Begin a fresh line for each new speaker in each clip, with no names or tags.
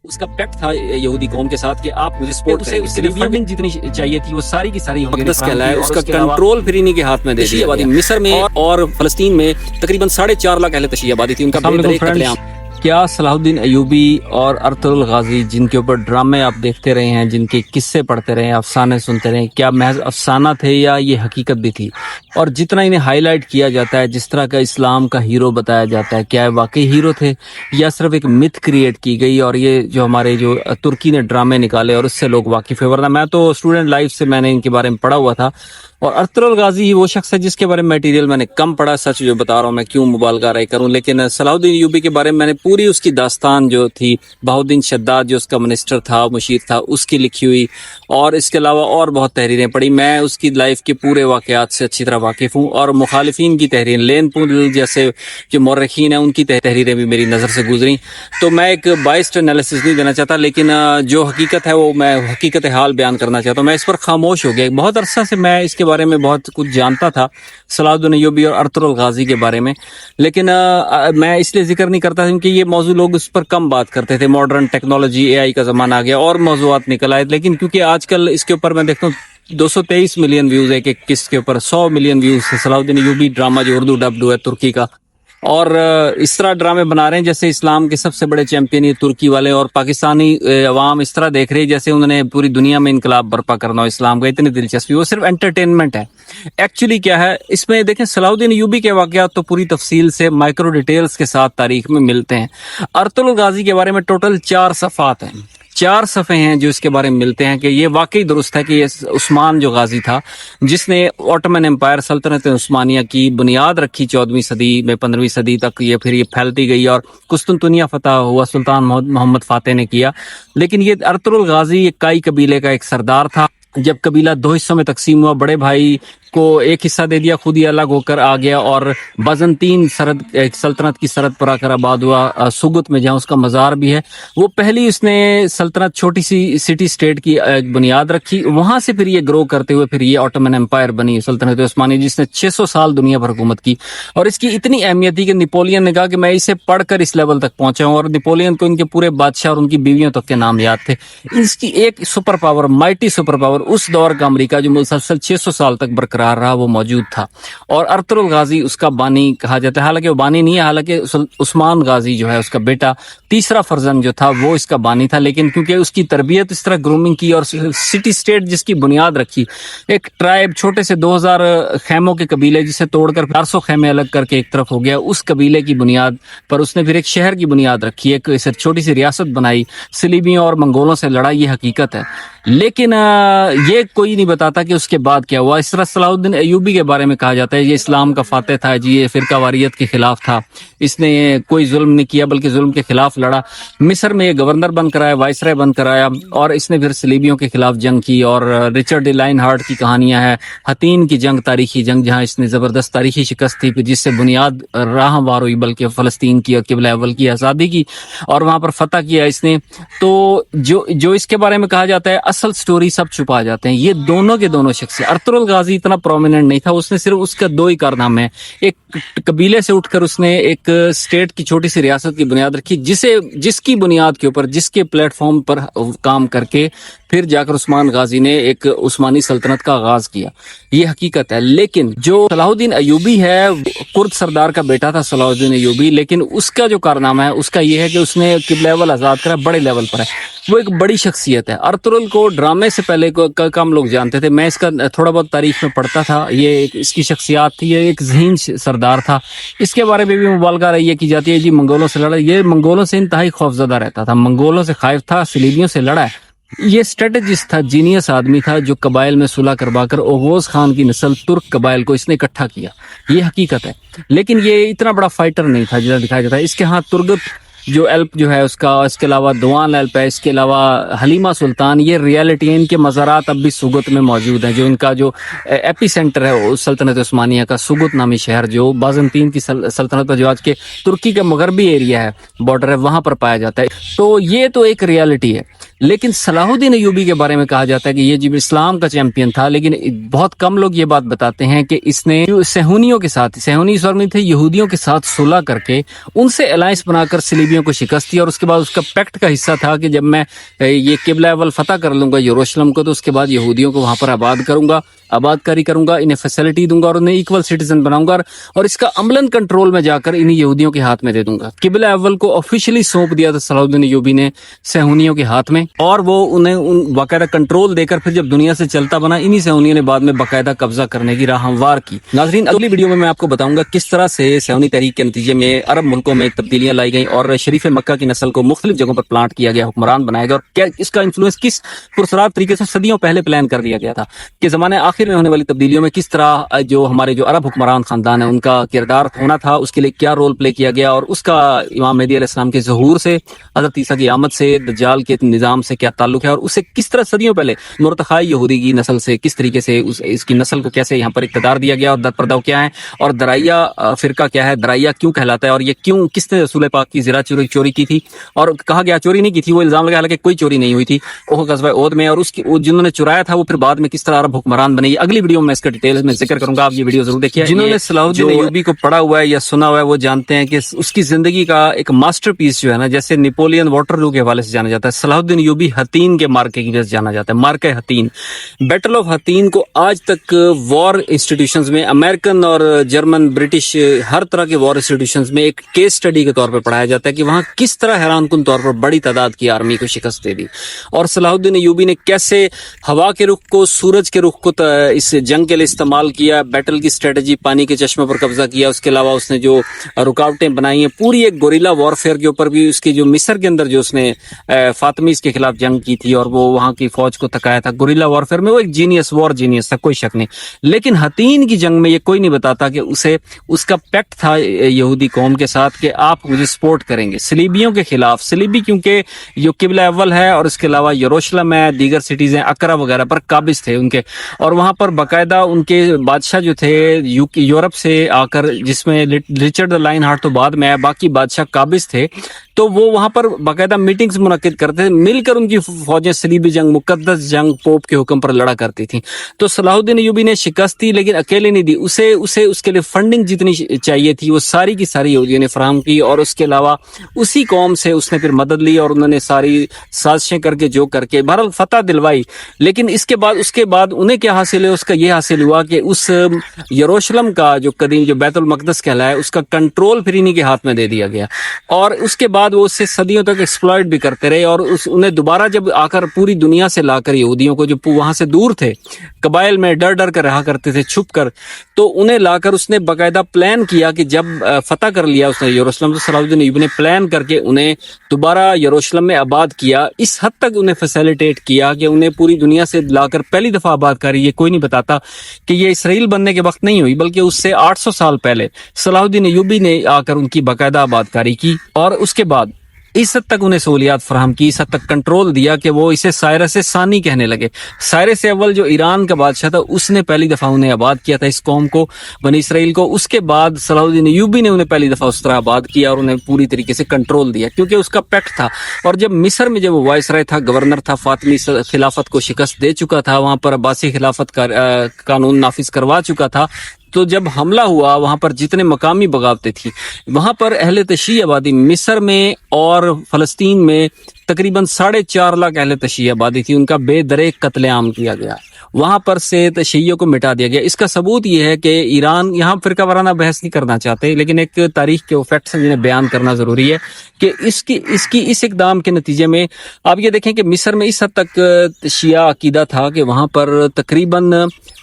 اس کا پیکٹ تھا یہودی قوم کے ساتھ کہ آپ مجھے سپورٹ کریں، اس کے لیے فنڈنگ جتنی چاہیے تھی وہ ساری کی ساری مقدس کہلایا، اس کا کنٹرول پھر انہی کے ہاتھ میں دے دیا آبادی مصر میں اور فلسطین میں تقریباً 4.5 لاکھ اہل تشیع آبادی تھی، ان کا بے قتل عام۔ کیا صلاح الدین ایوبی اور ارطغرل غازی جن کے اوپر ڈرامے آپ دیکھتے رہے ہیں، جن کے قصے پڑھتے رہے ہیں، افسانے سنتے رہے ہیں، کیا محض افسانہ تھے یا یہ حقیقت بھی تھی؟ اور جتنا انہیں ہائی لائٹ کیا جاتا ہے، جس طرح کا اسلام کا ہیرو بتایا جاتا ہے، کیا واقعی ہیرو تھے یا صرف ایک متھ کریٹ کی گئی؟ اور یہ جو ہمارے جو ترکی نے ڈرامے نکالے اور اس سے لوگ واقف ہے، ورنہ میں تو اسٹوڈنٹ لائف سے میں نے ان کے بارے میں پڑھا ہوا تھا۔ اور ارطغرل غازی ہی وہ شخص ہے جس کے بارے میں میٹیریل میں نے کم پڑھا، سچ جو بتا رہا ہوں میں، کیوں مبالغہ رائے کروں، لیکن صلاح الدین ایوبی کے بارے میں میں نے پوری اس کی داستان جو تھی، بہاؤالدین شداد جو اس کا منسٹر تھا، مشیر تھا، اس کی لکھی ہوئی، اور اس کے علاوہ اور بہت تحریریں پڑھی۔ میں اس کی لائف کے پورے واقعات سے اچھی طرح واقف ہوں، اور مخالفین کی تحریر، لین پول جیسے جو مورخین ہیں ان کی تحریریں بھی میری نظر سے گزری۔ تو میں ایک بائسڈ انالیسس نہیں دینا چاہتا، لیکن جو حقیقت ہے وہ میں حقیقت حال بیان کرنا چاہتا ہوں۔ میں اس پر خاموش ہو گیا، بہت عرصہ سے میں اس کے بارے میں بہت کچھ جانتا تھا، صلاح الدین ایوبی اور ارطغرل غازی کے بارے میں، لیکن میں اس لیے ذکر نہیں کرتا کیونکہ یہ موضوع لوگ اس پر کم بات کرتے تھے۔ ماڈرن ٹیکنالوجی، اے آئی کا زمانہ آ گیا اور موضوعات نکل آئے، لیکن کیونکہ آج کل اس کے اوپر میں دیکھتا ہوں 223 ملین ویوز ہے، کہ کس کے اوپر 100 ملین ویوز ہے صلاح الدین ایوبی ڈرامہ جو اردو ڈبڈ ہے ترکی کا، اور اس طرح ڈرامے بنا رہے ہیں جیسے اسلام کے سب سے بڑے چیمپئن یہ ترکی والے، اور پاکستانی عوام اس طرح دیکھ رہی ہے جیسے انہوں نے پوری دنیا میں انقلاب برپا کرنا ہو اسلام کا، اتنی دلچسپی، وہ صرف انٹرٹینمنٹ ہے۔ ایکچولی کیا ہے اس میں دیکھیں، صلاح الدین ایوبی کے واقعات تو پوری تفصیل سے مائکرو ڈیٹیلز کے ساتھ تاریخ میں ملتے ہیں۔ ارطغرل غازی کے بارے میں ٹوٹل 4 صفحات ہیں، 4 صفحے ہیں جو اس کے بارے میں ملتے ہیں کہ یہ واقعی درست ہے کہ یہ عثمان جو غازی تھا جس نے آٹومن امپائر سلطنت عثمانیہ کی بنیاد رکھی 14ویں صدی میں، 15ویں صدی تک یہ پھر یہ پھیلتی گئی اور قسطنطنیہ فتح ہوا، سلطان محمد فاتح نے کیا۔ لیکن یہ ارطغرل غازی ایک کائی قبیلے کا ایک سردار تھا۔ جب قبیلہ 2 حصوں میں تقسیم ہوا، بڑے بھائی کو ایک حصہ دے دیا، خود ہی الگ ہو کر آ گیا، اور بازنطین سلطنت کی سرحد پر آ کر آباد ہوا سوگت میں، جہاں اس کا مزار بھی ہے۔ وہ پہلی اس نے سلطنت چھوٹی سی سٹی سٹیٹ کی بنیاد رکھی، وہاں سے پھر یہ گرو کرتے ہوئے پھر یہ آٹومن امپائر بنی سلطنت عثمانی، جس نے 600 سال دنیا پر حکومت کی۔ اور اس کی اتنی اہمیت تھی کہ نیپولین نے کہا کہ میں اسے پڑھ کر اس لیول تک پہنچا ہوں، اور نیپولین کو ان کے پورے بادشاہ اور ان کی بیویوں تک کے نام یاد تھے۔ اس کی ایک super power, mighty super power, اس دور کا امریکہ جو مسلسل 600 سال تک برقرار رہا، وہ موجود تھا، اور ارطغرل غازی اس کا بانی کہا جاتا ہے۔ حالانکہ وہ بانی نہیں ہے، حالانکہ عثمان غازی جو ہے اس کا بیٹا، تیسرا فرزند جو تھا وہ اس کا بانی تھا، لیکن کیونکہ اس کی تربیت اس طرح گرومنگ کی اور سٹی سٹیٹ جس کی بنیاد رکھی، ایک ٹرائب چھوٹے سے 2000 خیموں کے قبیلے جسے توڑ کر 400 خیمے الگ کر کے ایک طرف ہو گیا، اس قبیلے کی بنیاد پر اس نے پھر ایک شہر کی بنیاد رکھی، ایک چھوٹی سی ریاست بنائی، صلیبیوں اور منگولوں سے لڑا، یہ حقیقت ہے۔ لیکن یہ کوئی نہیں بتاتا کہ اس کے بعد کیا ہوا۔ اس طرح صلاح الدین ایوبی کے بارے میں کہا جاتا ہے یہ اسلام کا فاتح تھا جی، یہ فرقہ واریت کے خلاف تھا، اس نے کوئی ظلم نہیں کیا بلکہ ظلم کے خلاف لڑا، مصر میں یہ گورنر بن کر آیا، وائسرائے بن کر آیا، اور اس نے پھر صلیبیوں کے خلاف جنگ کی، اور رچرڈ لائن ہارٹ کی کہانیاں ہیں، حتین کی جنگ، تاریخی جنگ، جہاں اس نے زبردست تاریخی شکست تھی جس سے بنیاد راہ ہموار ہوئی بلکہ فلسطین کی اور قبلہ اول کی آزادی کی، اور وہاں پر فتح کیا اس نے۔ تو جو اس کے بارے میں کہا جاتا ہے اصل سٹوری سب چھپا جاتے ہیں، یہ دونوں کے دونوں شخص ہیں۔ ارطغرل غازی اتنا پرومیننٹ نہیں تھا، اس نے صرف اس کا 2 ہی کارنامے ہیں، ایک قبیلے سے اٹھ کر اس نے ایک اسٹیٹ کی چھوٹی سی ریاست کی بنیاد رکھی، جس کی بنیاد کے اوپر، جس کے پلیٹ فارم پر کام کر کے پھر جا کر عثمان غازی نے ایک عثمانی سلطنت کا آغاز کیا، یہ حقیقت ہے۔ لیکن جو صلاح الدین ایوبی ہے، کرد سردار کا بیٹا تھا صلاح الدین ایوبی، لیکن اس کا جو کارنامہ ہے اس کا یہ ہے کہ اس نے قبلہ اول آزاد کرا، بڑے لیول پر ہے، وہ ایک بڑی شخصیت ہے۔ ارطغرل کو ڈرامے سے پہلے کم لوگ جانتے تھے، میں اس کا تھوڑا بہت تاریخ میں پڑھتا تھا، یہ اس کی شخصیات تھی، یہ ایک ذہین سردار تھا۔ اس کے بارے میں بھی مبالغہ رہی کی جاتی ہے جی منگولوں سے لڑا، یہ منگولوں سے انتہائی خوفزدہ رہتا تھا، منگولوں سے خائف تھا، صلیبیوں سے لڑا ہے، یہ اسٹریٹجسٹ تھا، جینیس آدمی تھا، جو قبائل میں صلح کروا کر اوغوز خان کی نسل ترک قبائل کو اس نے اکٹھا کیا، یہ حقیقت ہے۔ لیکن یہ اتنا بڑا فائٹر نہیں تھا جیسا دکھایا جاتا ہے۔ اس کے ہاں ترگت جو ایلپ جو ہے اس کا، اس کے علاوہ دوان ایلپ ہے، اس کے علاوہ حلیمہ سلطان، یہ ریالٹی ہے، ان کے مزارات اب بھی سوگت میں موجود ہیں، جو ان کا جو ایپی سینٹر ہے سلطنت عثمانیہ کا، سوگت نامی شہر جو بازنطین کی سلطنت پر جو آج کے ترکی کا مغربی ایریا ہے، بارڈر ہے، وہاں پر پایا جاتا ہے۔ تو یہ تو ایک ریالٹی ہے، لیکن صلاح الدین ایوبی کے بارے میں کہا جاتا ہے کہ یہ جب اسلام کا چیمپئن تھا، لیکن بہت کم لوگ یہ بات بتاتے ہیں کہ اس نے صہیونیوں کے ساتھ، صہیونی اس وقت میں تھے، یہودیوں کے ساتھ صلح کر کے ان سے الائنس بنا کر صلیبیوں کو شکست دی، اور اس کے بعد اس کا پیکٹ کا حصہ تھا کہ جب میں یہ قبلہ اول فتح کر لوں گا یروشلم کو، تو اس کے بعد یہودیوں کو وہاں پر آباد کروں گا، آباد کاری کروں گا، انہیں فیسلٹی دوں گا اور انہیں ایکول سٹیزن بناؤں گا، اور اس کا عملاً کنٹرول میں جا کر انہیں یہودیوں کے ہاتھ میں دے دوں گا۔ قبلہ اول کو آفیشلی سونپ دیا تھا صلاح الدین ایوبی نے صہیونیوں کے ہاتھ میں، اور وہ انہیں باقاعدہ کنٹرول دے کر پھر جب دنیا سے چلتا بنا، انہی صہیونیوں نے بعد میں باقاعدہ قبضہ کرنے کی راہ ہموار کی۔ ناظرین، اگلی ویڈیو میں آپ کو بتاؤں گا کس طرح سے صہیونی تحریک کے نتیجے میں عرب ملکوں میں تبدیلیاں لائی گئیں اور شریف مکہ کی نسل کو مختلف جگہوں پر پلانٹ کیا گیا، حکمران بنایا گیا، اور کیا اس کا انفلوئنس کس پرسرار طریقے سے صدیوں پہلے پلان کر دیا گیا تھا کہ زمانے آخر میں ہونے والی تبدیلیوں میں کس طرح جو ہمارے جو عرب حکمران خاندان ہیں ان کا کردار ہونا تھا، اس کے لیے کیا رول پلے کیا گیا، اور اس کا امام مہدی علیہ السلام کے ظہور سے، حضرت عیسیٰ کی آمد سے، دجال کے نظام سے کیا تعلق ہے، اور اسے کس طرح صدیوں پہلے مرتخائی یہودی کی نسل سے کس طریقے سے اس کی نسل کو کیسے یہاں پر اقتدار دیا گیا، اور در پردہ کیا ہے، اور درائیہ فرقہ کیا ہے، درائیہ کیوں کہلاتا ہے، اور یہ کیوں، کس نے رسول پاک کی زرہ چوری کی تھی، اور کہا گیا چوری نہیں کی تھی، وہ الزام لگا، حالانکہ کوئی چوری نہیں ہوئی تھی غزوہ احد میں، اور اس کی جنہوں نے چرایا تھا وہ پھر بعد میں کس طرح عرب حکمران بنے۔ اگلی ویڈیو میں اس کا ڈیٹیل میں ذکر کروں گا، آپ یہ ویڈیو ضرور دیکھیے۔ جنہوں نے صلاح الدین ایوبی کو پڑھا ہوا ہے یا سنا ہوا ہے وہ جانتے ہیں کہ اس کی زندگی کا ایک ماسٹر پیس جو ہے نا، جیسے نیپولین واٹرلو کے حوالے سے جانا جاتا ہے، صلاح الدین ایوبی حطین کے مارکے کی وجہ سے جانا جاتا ہے، مارکہ حطین، بیٹل آف حطین کو آج تک وار انسٹیٹیوشنز میں، امریکن اور جرمن، برٹش، ہر طرح کے وار انسٹیٹیوشنز میں ایک کیس اسٹڈی کے طور پر پڑھایا جاتا ہے کہ وہاں کس طرح حیران کن طور پر بڑی تعداد کی آرمی کو شکست دے دی، اور صلاح الدین ایوبی نے کیسے ہوا کے رخ کو، سورج کے رخ کو اس جنگ کے لیے استعمال کیا، بیٹل کی اسٹریٹجی، پانی کے چشمے پر قبضہ کیا، اس کے علاوہ اس نے جو رکاوٹیں بنائی ہیں، پوری ایک گوریلا وارفیئر کے اوپر بھی، اس کی جو مصر کے اندر جو اس نے فاطمیز کے خلاف جنگ کی تھی اور وہ وہاں کی فوج کو تھکایا تھا، گوریلا وارفیئر میں وہ ایک جینیس، وار جینیس تھا، کوئی شک نہیں۔ لیکن حطین کی جنگ میں یہ کوئی نہیں بتاتا کہ اسے اس کا پیکٹ تھا یہودی قوم کے ساتھ کہ آپ مجھے سپورٹ کریں گے صلیبیوں کے خلاف، صلیبی کیونکہ جو قبلہ اول ہے اور اس کے علاوہ یروشلم ہے، دیگر سٹیز ہیں، اقرا وغیرہ پر قابض تھے ان کے، اور وہاں پر باقاعدہ ان کے بادشاہ جو تھے یورپ سے آ کر، جس میں رچرڈ لائن ہارٹ تو بعد میں آیا، باقی بادشاہ قابض تھے، تو وہ وہاں پر باقاعدہ میٹنگز منعقد کرتے تھے، مل کر ان کی فوجیں صلیبی جنگ، مقدس جنگ پوپ کے حکم پر لڑا کرتی تھیں۔ تو صلاح الدین ایوبی نے شکست دی، لیکن اکیلے نہیں دی، اسے اس کے لیے فنڈنگ جتنی چاہیے تھی وہ ساری کی ساری یہودیوں نے فراہم کی، اور اس کے علاوہ اسی قوم سے اس نے پھر مدد لی، اور انہوں نے ساری سازشیں کر کے جو کر کے بہرحال فتح دلوائی۔ لیکن اس کے بعد انہیں کیا حاصل ہے، اس کا یہ حاصل ہوا کہ اس یروشلم کا جو قدیم جو بیت المقدس کہلایا، اس کا کنٹرول پھر انہی کے ہاتھ میں دے دیا گیا، اور اس کے بعد وہ اس سے صدیوں تک ایکسپلائٹ بھی کرتے رہے، اور انہیں دوبارہ جب آ کر پوری دنیا سے لا کر یہودیوں کو جو وہاں سے دور تھے، قبائل میں ڈر کر رہا کرتے تھے چھپ کر، تو انہیں لا کر اس نے باقاعدہ پلان کیا کہ جب فتح کر لیا اس نے یروشلم، تو صلاح الدین ایوبی نے پلان کر کے انہیں دوبارہ یروشلم میں آباد کیا، اس حد تک انہیں فیسیلیٹیٹ کیا کہ انہیں پوری دنیا سے لا کر پہلی دفعہ آباد کری۔ یہ کوئی نہیں بتاتا کہ یہ اسرائیل بننے کے وقت نہیں ہوئی، بلکہ اس سے 800 سال پہلے صلاح الدین ایوبی نے آ کر ان کی باقاعدہ آباد کاری کی، اور اس کے بعد اس حد تک انہیں سہولیات فراہم کی، اس حد تک کنٹرول دیا کہ وہ اسے سائرس ثانی کہنے لگے۔ سائرس اول جو ایران کا بادشاہ تھا، اس نے پہلی دفعہ انہیں آباد کیا تھا، اس قوم کو، بنی اسرائیل کو۔ اس کے بعد صلاح الدین ایوبی نے انہیں پہلی دفعہ اس طرح آباد کیا اور انہیں پوری طریقے سے کنٹرول دیا، کیونکہ اس کا پیکٹ تھا۔ اور جب مصر میں جب وہ وائسرائے تھا، گورنر تھا، فاطمی خلافت کو شکست دے چکا تھا، وہاں پر عباسی خلافت کا قانون نافذ کروا چکا تھا، تو جب حملہ ہوا وہاں پر جتنے مقامی بغاوتیں تھیں، وہاں پر اہل تشیع آبادی مصر میں اور فلسطین میں تقریباً 4.5 لاکھ اہل تشیع آبادی تھی، ان کا بے دریغ قتل عام کیا گیا، وہاں پر سے تشیعوں کو مٹا دیا گیا۔ اس کا ثبوت یہ ہے کہ ایران، یہاں فرقہ وارانہ بحث نہیں کرنا چاہتے، لیکن ایک تاریخ کے فیکٹس ہیں جنہیں بیان کرنا ضروری ہے کہ اس اقدام کے نتیجے میں آپ یہ دیکھیں کہ مصر میں اس حد تک شیعہ عقیدہ تھا کہ وہاں پر تقریباً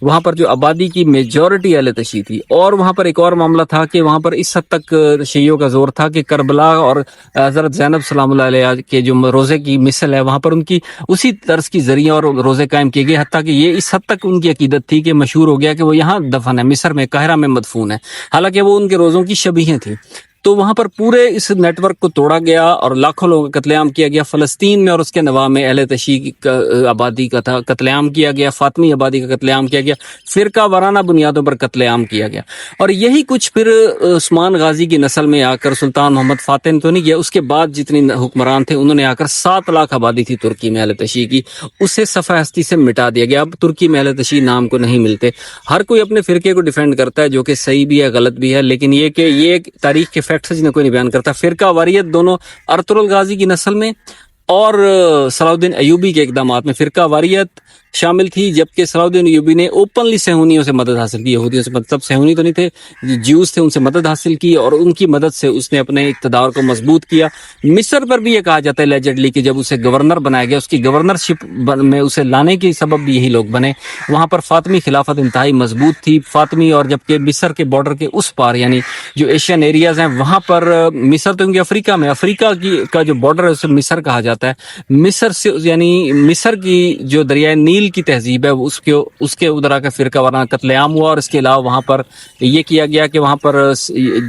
وہاں پر جو آبادی کی میجورٹی اہل تشیع تھی، اور وہاں پر ایک اور معاملہ تھا کہ وہاں پر اس حد تک شیعوں کا زور تھا کہ کربلا اور حضرت زینب سلام اللہ علیہ کے جو روزے کی مثل ہے، وہاں پر ان کی اسی طرز کی ذریعہ اور روزے قائم کیے گئے، حتیٰ کہ یہ اس حد تک ان کی عقیدت تھی کہ مشہور ہو گیا کہ وہ یہاں دفن ہے، مصر میں، قاہرہ میں مدفون ہے، حالانکہ وہ ان کے روزوں کی شبیہیں تھیں۔ تو وہاں پر پورے اس نیٹ ورک کو توڑا گیا اور لاکھوں لوگوں کا قتل عام کیا گیا. فلسطین میں اور اس کے نواح میں اہل تشیع آبادی کا قتل عام کیا گیا, فاطمی آبادی کا قتل عام کیا گیا, فرقہ وارانہ بنیادوں پر قتل عام کیا گیا. اور یہی کچھ پھر عثمان غازی کی نسل میں آ کر سلطان محمد فاتح نے تو نہیں کیا, اس کے بعد جتنے حکمران تھے انہوں نے آ کر 7 لاکھ آبادی تھی ترکی میں اہل تشیع کی, اسے صفحہ ہستی سے مٹا دیا گیا. اب ترکی میں اہل تشیع نام کو نہیں ملتے. ہر کوئی اپنے فرقے کو ڈیفینڈ کرتا ہے جو کہ صحیح بھی ہے غلط بھی ہے, لیکن یہ کہ یہ تاریخ کے فیکٹس جنہیں کوئی نہیں بیان کرتا. فرقہ واریت دونوں ارطغرل غازی کی نسل میں اور صلاح الدین ایوبی کے اقدامات میں فرقہ واریت شامل تھی, جبکہ صلاح الدین ایوبی نے اوپنلی صہیونیوں سے مدد حاصل کی. یہودیوں سے مطلب صہیونی تو نہیں تھے, جیوز تھے, ان سے مدد حاصل کی اور ان کی مدد سے اس نے اپنے اقتدار کو مضبوط کیا. مصر پر بھی یہ کہا جاتا ہے لیجڈلی کہ جب اسے گورنر بنایا گیا, اس کی گورنرشپ میں اسے لانے کی سبب بھی یہی لوگ بنے. وہاں پر فاطمی خلافت انتہائی مضبوط تھی, فاطمی, اور جبکہ مصر کے بارڈر کے اس پار یعنی جو ایشین ایریاز ہیں وہاں پر مصر تو کیونکہ افریقہ میں, افریقہ کا جو بارڈر ہے اسے مصر کہا جاتا ہے. مصر سے یعنی مصر کی جو دریائے نیل کی تہذیب ہے اس کے ادھر آ کے فرقہ وارانہ قتل عام ہوا. اور اس کے علاوہ وہاں پر یہ کیا گیا کہ وہاں پر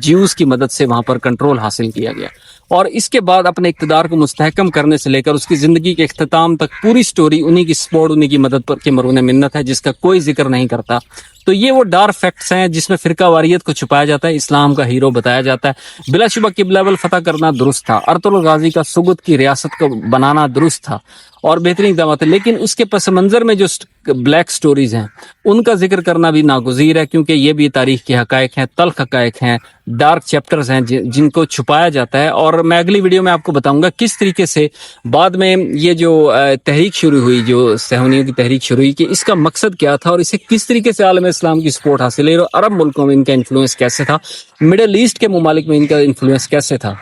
جیوز کی مدد سے وہاں پر کنٹرول حاصل کیا گیا. اور اس کے بعد اپنے اقتدار کو مستحکم کرنے سے لے کر اس کی زندگی کے اختتام تک پوری سٹوری انہی کی سپورٹ, انہی کی مدد پر کے مرہون منت ہے, جس کا کوئی ذکر نہیں کرتا. تو یہ وہ ڈارک فیکٹس ہیں جس میں فرقہ واریت کو چھپایا جاتا ہے, اسلام کا ہیرو بتایا جاتا ہے. بلا شبہ قبلہ بل فتح کرنا درست تھا, ارطغرل غازی کا سغد کی ریاست کو بنانا درست تھا اور بہترین اقدامات ہیں, لیکن اس کے پس منظر میں جو بلیک سٹوریز ہیں ان کا ذکر کرنا بھی ناگزیر ہے, کیونکہ یہ بھی تاریخ کے حقائق ہیں, تلخ حقائق ہیں, ڈارک چیپٹرز ہیں جن کو چھپایا جاتا ہے. اور میں اگلی ویڈیو میں آپ کو بتاؤں گا کس طریقے سے بعد میں یہ جو تحریک شروع ہوئی, جو صہیونیوں کی تحریک شروع ہوئی, کہ اس کا مقصد کیا تھا اور اسے کس طریقے سے عالم اسلام کی سپورٹ حاصل ہے, اور عرب ملکوں میں ان کا انفلوئنس کیسے تھا, مڈل ایسٹ کے ممالک میں ان کا انفلوئنس کیسے تھا.